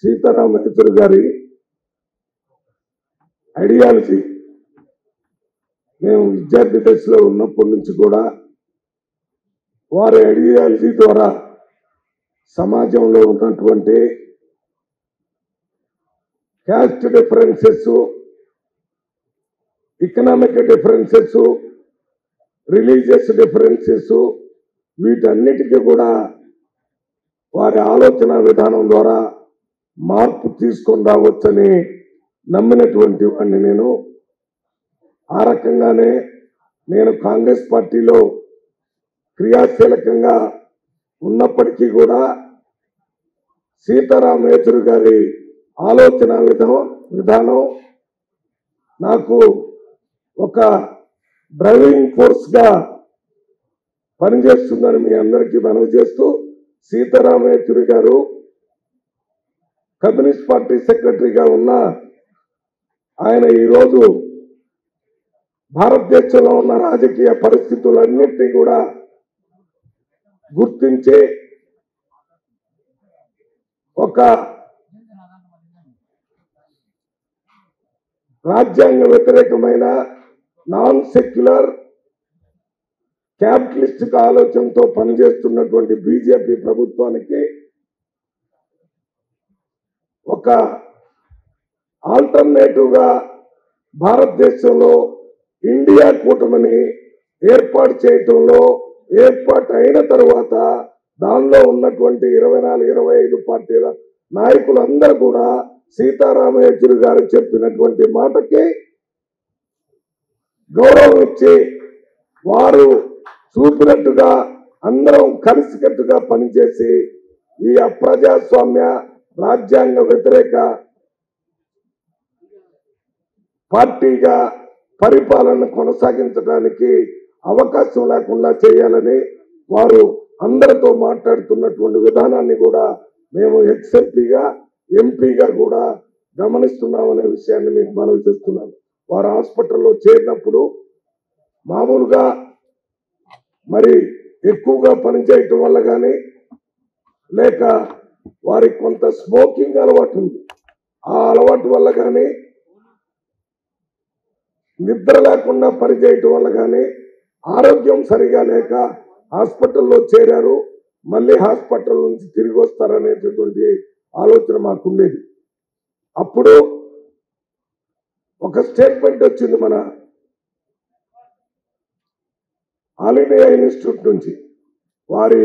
సీతారామ యేచూరి గారి ఐడియాలజీ మేము విద్యార్థి దశలో ఉన్నప్పటి నుంచి కూడా వారి ఐడియాలజీ ద్వారా సమాజంలో ఉన్నటువంటి caste differences, economic differences, religious differences వీటన్నిటికీ కూడా వారి ఆలోచన విధానం ద్వారా మార్పు తీసుకొని రావచ్చని నమ్మినటువంటి వాడిని నేను. ఆ రకంగానే నేను కాంగ్రెస్ పార్టీలో క్రియాశీలకంగా ఉన్నప్పటికీ కూడా సీతారామ యేచూరి గారి ఆలోచన విధానం నాకు ఒక డ్రైవింగ్ ఫోర్స్ గా పనిచేస్తుందని మీ అందరికీ మనవి చేస్తూ, సీతారామ యేచూరి గారు కమ్యూనిస్ట్ పార్టీ సెక్రటరీగా ఉన్న ఆయన ఈరోజు భారతదేశంలో ఉన్న రాజకీయ పరిస్థితులన్నింటినీ కూడా గుర్తించి ఒక రాజ్యాంగ వ్యతిరేకమైన నాన్ సెక్యులర్ క్యాపిటలిస్టిక్ ఆలోచనతో పనిచేస్తున్నటువంటి బీజేపీ ప్రభుత్వానికి ఒక ఆల్టర్నేటివ్ గా భారతదేశంలో ఇండియా కూటమిని ఏర్పాటు చేయటంలో ఏర్పాటు అయిన తర్వాత దానిలో ఉన్నటువంటి 24-25 పార్టీల నాయకులందరూ కూడా సీతారామ యేచూరి గారు చెప్పినటువంటి మాటకి గౌరవం ఇచ్చి వారు చూపినట్టుగా అందరం కలిసికట్టుగా పనిచేసి ఈ అప్రజాస్వామ్య రాజ్యాంగ వ్యతిరేక పార్టీగా పరిపాలన కొనసాగించడానికి అవకాశం లేకుండా చేయాలని వారు అందరితో మాట్లాడుతున్నటువంటి విధానాన్ని కూడా మేము ఎక్స్ఎంపీగా ఎంపీగా కూడా గమనిస్తున్నామనే విషయాన్ని మీకు మనవి చేస్తున్నాను. వారు హాస్పిటల్లో చేరినప్పుడు మామూలుగా మరి ఎక్కువగా పనిచేయటం వల్ల కానీ లేక వారికి కొంత స్మోకింగ్ అలవాటు ఉంది, ఆ అలవాటు వల్ల కానీ నిద్ర లేకుండా పనిచేయటం వల్ల కానీ ఆరోగ్యం సరిగా లేక హాస్పిటల్లో చేరారు. మళ్ళీ హాస్పిటల్ నుంచి తిరిగి వస్తారనేటటువంటి ఆలోచన మాకుండేది. అప్పుడు ఒక స్టేట్మెంట్ వచ్చింది మన ఆల్ ఇండియా ఇన్స్టిట్యూట్ నుంచి, వారి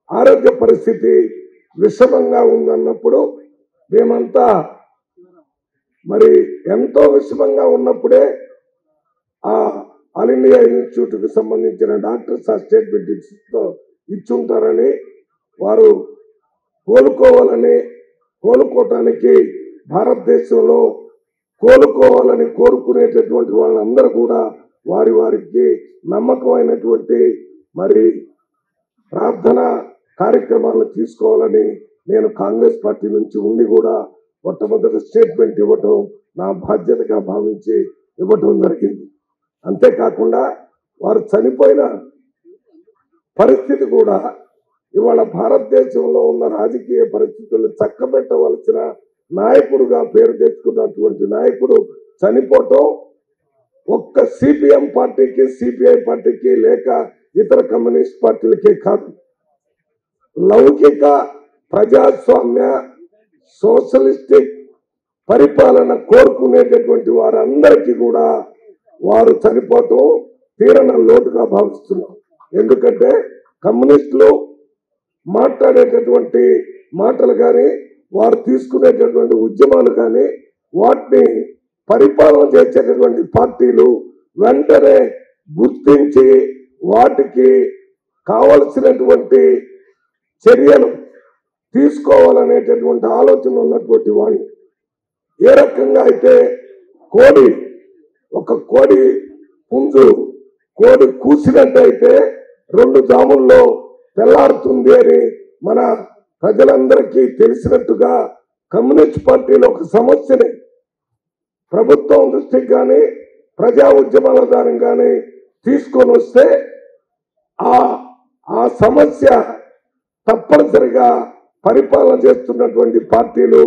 ఆరోగ్య పరిస్థితి విషమంగా ఉందన్నప్పుడు మేమంతా మరి ఎంతో విషమంగా ఉన్నప్పుడే ఆ ఆల్ ఇండియా ఇన్స్టిట్యూట్ కి సంబంధించిన డాక్టర్స్ ఆ స్టేట్మెంట్ ఇచ్చుంటారని, వారు కోలుకోవటానికి భారతదేశంలో కోలుకోవాలని కోరుకునేటటువంటి వాళ్ళందరూ కూడా వారికి నమ్మకమైనటువంటి మరి ప్రార్థన కార్యక్రమాలు తీసుకోవాలని నేను కాంగ్రెస్ పార్టీ నుంచి ఉండి కూడా మొట్టమొదటి స్టేట్మెంట్ ఇవ్వటం నా బాధ్యతగా భావించి ఇవ్వటం జరిగింది. అంతేకాకుండా వారు చనిపోయిన పరిస్థితి కూడా ఇవాళ భారతదేశంలో ఉన్న రాజకీయ పరిస్థితులను చక్కబెట్టవలసిన నాయకుడుగా పేరు తెచ్చుకున్నటువంటి నాయకుడు చనిపోవటం ఒక్క సిపిఎం పార్టీకి, సిపిఐ పార్టీకి లేక ఇతర కమ్యూనిస్ట్ పార్టీలకే కాదు, లౌకిక ప్రజాస్వామ్య సోషలిస్టిక్ పరిపాలన కోరుకునేటటువంటి వారందరికీ కూడా వారు చనిపోవటం తీరన లోటుగా భావిస్తున్నాం. ఎందుకంటే కమ్యూనిస్టులు మాట్లాడేటటువంటి మాటలు కానీ వారు తీసుకునేటటువంటి ఉద్యమాలు కానీ వాటిని పరిపాలన చేసేటటువంటి పార్టీలు వెంటనే గుర్తించి వాటికి కావలసినటువంటి చర్యలు తీసుకోవాలనేటటువంటి ఆలోచన ఉన్నటువంటి వాళ్ళు. ఏ రకంగా అయితే కోడి పుంజు కోడి కూసినట్టయితే 2 జాముల్లో తెల్లారుతుంది అని మన ప్రజలందరికీ తెలిసినట్టుగా కమ్యూనిస్ట్ పార్టీలో ఒక సమస్యని ప్రభుత్వం దృష్టికి కానీ ప్రజా ఉద్యమాల ద్వారా కానీ తీసుకొని వస్తే ఆ సమస్య తప్పనిసరిగా పరిపాలన చేస్తున్నటువంటి పార్టీలు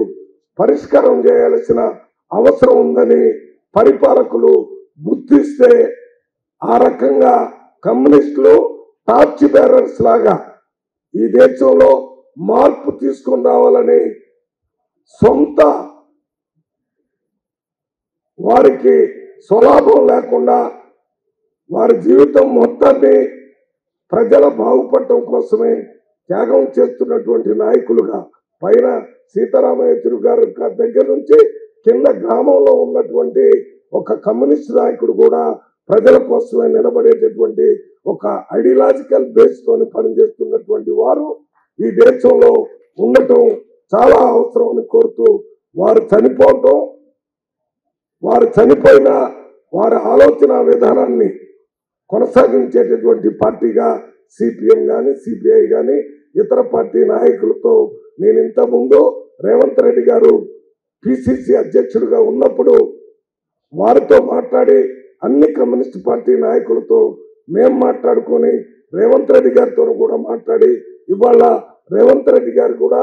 పరిష్కారం చేయాల్సిన అవసరం ఉందని పరిపాలకులు గుర్తిస్తే ఆ రకంగా కమ్యూనిస్టులు టార్చ్ బేరర్స్ లాగా ఈ దేశంలో మార్పు తీసుకుని రావాలని సొంత వారికి స్వలాభం లేకుండా వారి జీవితం మొత్తాన్ని ప్రజల బాగుపడటం కోసమే త్యాగం చేస్తున్నటువంటి నాయకులుగా పైన సీతారామయ్య గారి దగ్గర నుంచి కింద గ్రామంలో ఉన్నటువంటి ఒక కమ్యూనిస్ట్ నాయకుడు కూడా ప్రజల కోసమే నిలబడేటటువంటి ఒక ఐడియాలజికల్ బేస్ తోని పనిచేస్తున్నటువంటి వారు ఈ దేశంలో ఉండటం చాలా అవసరం అని కోరుతూ వారు చనిపోవటం, వారు చనిపోయిన వారి ఆలోచన విధానాన్ని కొనసాగించేటటువంటి పార్టీగా సిపిఎం గాని సిపిఐ గాని ఇతర పార్టీ నాయకులతో నేను ఇంతకుముందు రేవంత్ రెడ్డి గారు పిసిసి అధ్యక్షుడిగా ఉన్నప్పుడు వారితో మాట్లాడి అన్ని కమ్యూనిస్ట్ పార్టీ నాయకులతో మేము మాట్లాడుకొని రేవంత్ రెడ్డి గారితో కూడా మాట్లాడి ఇవాళ రేవంత్ రెడ్డి గారు కూడా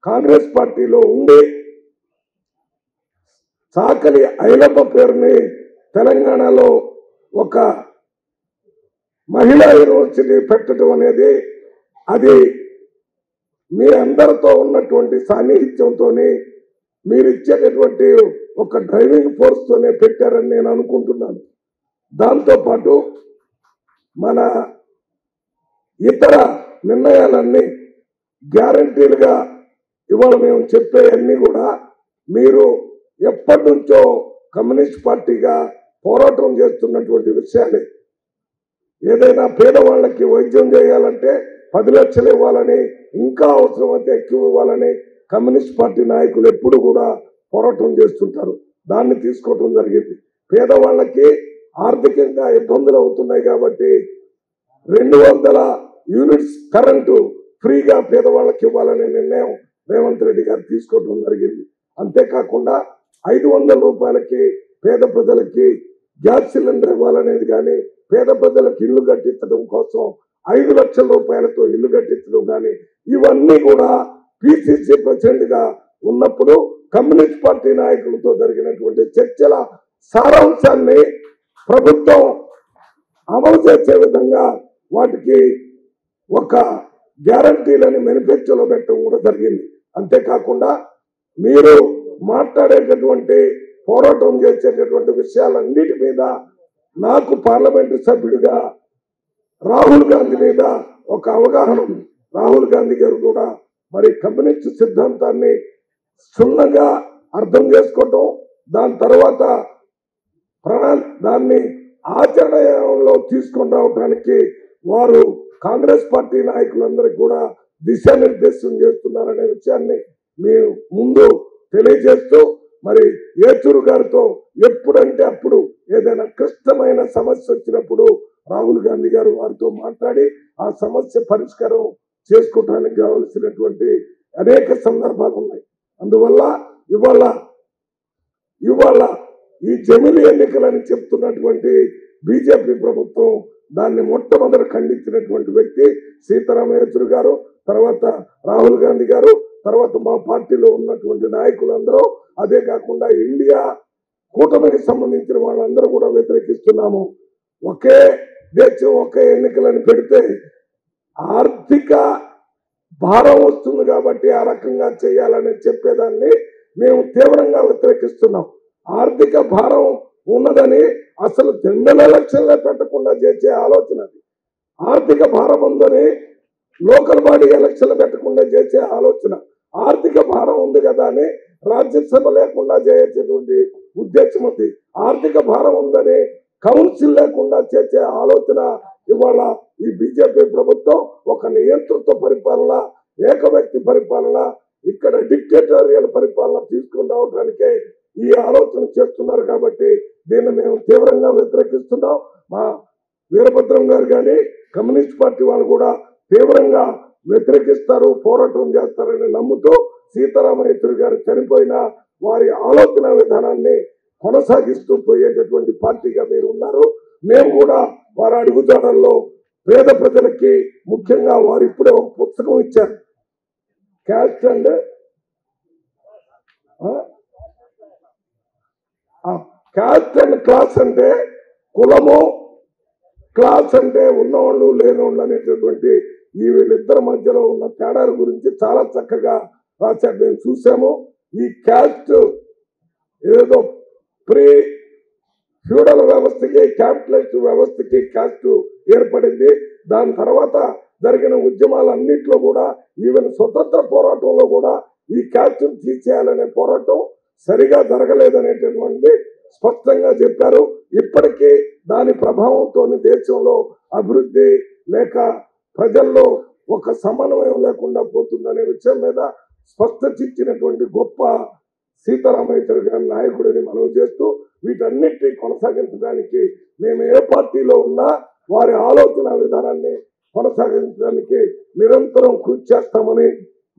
కాంగ్రెస్ పార్టీలో ఉండి చాకలి ఐలమ్మ పేరుని తెలంగాణలో ఒక మహిళా యూనివర్సిటీ పెట్టడం అనేది అది మీ అందరితో ఉన్నటువంటి సాన్నిహిత్యంతో మీరు ఇచ్చేటటువంటి ఒక డ్రైవింగ్ ఫోర్స్ తోనే పెట్టారని నేను అనుకుంటున్నాను. దాంతో పాటు మన ఇతర నిర్ణయాలన్నీ గ్యారంటీలుగా ఇవాళ మేము చెప్పేవన్నీ కూడా మీరు ఎప్పటి నుంచో కమ్యూనిస్ట్ పార్టీగా పోరాటం చేస్తున్నటువంటి విషయాలే. ఏదైనా పేదవాళ్ళకి వైద్యం చేయాలంటే 10 లక్షలు ఇవ్వాలని, ఇంకా అవసరమైతే ఎక్కువ ఇవ్వాలని కమ్యూనిస్ట్ పార్టీ నాయకులు ఎప్పుడు కూడా పోరాటం చేస్తుంటారు. దాన్ని తీసుకోవడం జరిగింది. పేదవాళ్ళకి ఆర్థికంగా ఇబ్బందులు అవుతున్నాయి కాబట్టి 200 యూనిట్స్ కరెంటు ఫ్రీగా పేదవాళ్ళకి ఇవ్వాలనే నిర్ణయం రేవంత్ రెడ్డి గారు తీసుకోవడం జరిగింది. అంతేకాకుండా 500 రూపాయలకి పేద ప్రజలకి గ్యాస్ సిలిండర్ ఇవ్వాలనేది కానీ, పేద ప్రజలకు ఇల్లు కట్టించడం కోసం 5 లక్షల రూపాయలతో ఇల్లు కట్టించడం కానీ, ఇవన్నీ కూడా పిసిసి ప్రెసిడెంట్ గా ఉన్నప్పుడు కమ్యూనిస్ట్ పార్టీ నాయకులతో జరిగినటువంటి చర్చల సారాంశాన్ని ప్రభుత్వం అమలు చేసే విధంగా వాటికి ఒక గ్యారంటీలని మేనిఫెస్టోలో పెట్టడం కూడా జరిగింది. అంతేకాకుండా మీరు మాట్లాడేటటువంటి పోరాటం చేసేటటువంటి విషయాలన్నిటి మీద నాకు పార్లమెంటు సభ్యుడిగా రాహుల్ గాంధీ మీద ఒక అవగాహన ఉంది. రాహుల్ గాంధీ గారు కూడా మరి కమ్యూనిస్ట్ సిద్ధాంతాన్ని క్షుణ్ణంగా అర్థం చేసుకోవటం, దాని తర్వాత దాన్ని ఆచరణలో తీసుకొని రావడానికి వారు కాంగ్రెస్ పార్టీ నాయకులందరికీ కూడా దిశానిర్దేశం చేస్తున్నారనే విషయాన్ని మీ ముందు తెలియజేస్తూ, మరి ఏచూరు గారితో ఎప్పుడంటే అప్పుడు ఏదైనా క్లిష్టమైన సమస్య వచ్చినప్పుడు రాహుల్ గాంధీ గారు వారితో మాట్లాడి ఆ సమస్య పరిష్కారం చేసుకోవడానికి కావలసినటువంటి అనేక సందర్భాలు ఉన్నాయి. అందువల్ల ఇవాళ ఈ జమిలి ఎన్నికలని చెప్తున్నటువంటి బీజేపీ ప్రభుత్వం దాన్ని మొట్టమొదటి ఖండించినటువంటి వ్యక్తి సీతారామయ్య గారు, తర్వాత రాహుల్ గాంధీ గారు, తర్వాత మా పార్టీలో ఉన్నటువంటి నాయకులందరూ, అదే కాకుండా ఇండియా కూటమికి సంబంధించిన వాళ్ళందరూ కూడా వ్యతిరేకిస్తున్నాము. ఒకే దేశం ఒకే ఎన్నికలను పెడితే ఆర్థిక భారం వస్తుంది కాబట్టి ఆ రకంగా చేయాలని చెప్పేదాన్ని మేము తీవ్రంగా వ్యతిరేకిస్తున్నాం. ఆర్థిక భారం ఉన్నదని అసలు జనరల్ ఎలక్షన్లే పెట్టకుండా చేసే ఆలోచన, ఆర్థిక భారం ఉందని లోకల్ బాడీ ఎలక్షన్లు పెట్టకుండా చేసే ఆలోచన, ఆర్థిక భారం ఉంది కదా అని రాజ్యసభ లేకుండా చేసేటువంటి ఉద్దేశం ఉంది. ఆర్థిక భారం ఉందని కౌన్సిల్ లేకుండా చేసే ఆలోచన ఇవాళ ఈ బీజేపీ ప్రభుత్వం ఒక నియంతృత్వ పరిపాలన, ఏక వ్యక్తి పరిపాలన, ఇక్కడ డిక్టేటోరియల్ పరిపాలన తీసుకుని రావడానికే ఈ ఆలోచన చేస్తున్నారు. కాబట్టి దీన్ని మేము తీవ్రంగా వ్యతిరేకిస్తున్నాం. మా వీరభద్రం గారు కానీ కమ్యూనిస్ట్ పార్టీ వాళ్ళు కూడా తీవ్రంగా వ్యతిరేకిస్తారు, పోరాటం చేస్తారని నమ్ముతూ సీతారామయ్య గారు చనిపోయిన వారి ఆలోచన విధానాన్ని కొనసాగిస్తూ పోయేటటువంటి పార్టీగా మీరు ఉన్నారు. మేము కూడా వారి అడుగుజాడల్లో పేద ప్రజలకి, ముఖ్యంగా వారు ఇప్పుడే ఒక పుస్తకం ఇచ్చారు, caste and caste and class అంటే కులము, క్లాస్ అంటే ఉన్నవాళ్ళు లేనివాళ్ళు అనేటటువంటి ఈ వీళ్ళిద్దరి మధ్యలో ఉన్న తేడాల గురించి చాలా చక్కగా రాశారు. మేము చూసాము. ఈ క్యాస్ట్ ఏదో ప్రీ ఫ్యూడల్ వ్యవస్థకి, క్యాపిటలిస్ట్ వ్యవస్థకి క్యాస్ట్ ఏర్పడింది. దాని తర్వాత జరిగిన ఉద్యమాలన్నింటిలో కూడా, ఈవెన్ స్వతంత్ర పోరాటంలో కూడా ఈ క్యాస్ట్ తీసేయాలనే పోరాటం సరిగా జరగలేదనేటటువంటి స్పష్టంగా చెప్పారు. ఇప్పటికీ దాని ప్రభావంతో దేశంలో అభివృద్ధి లేక ప్రజల్లో ఒక సమన్వయం లేకుండా పోతుందనే విషయం మీద స్పష్టత ఇచ్చినటువంటి గొప్ప సీతారామయ్య గారి నాయకుడిని మనవి చేస్తూ, వీటన్నిటినీ కొనసాగించడానికి మేము ఏ పార్టీలో ఉన్నా వారి ఆలోచన విధానాన్ని కొనసాగించడానికి నిరంతరం కృషి చేస్తామని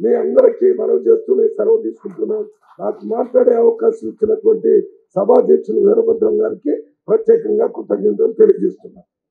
మీ అందరికీ మనవి చేస్తూ నేను సెలవు తీసుకుంటున్నాను. నాకు మాట్లాడే అవకాశం ఇచ్చినటువంటి సభాధ్యక్షులు వీరభద్రం గారికి ప్రత్యేకంగా కృతజ్ఞతలు తెలియజేస్తున్నాను.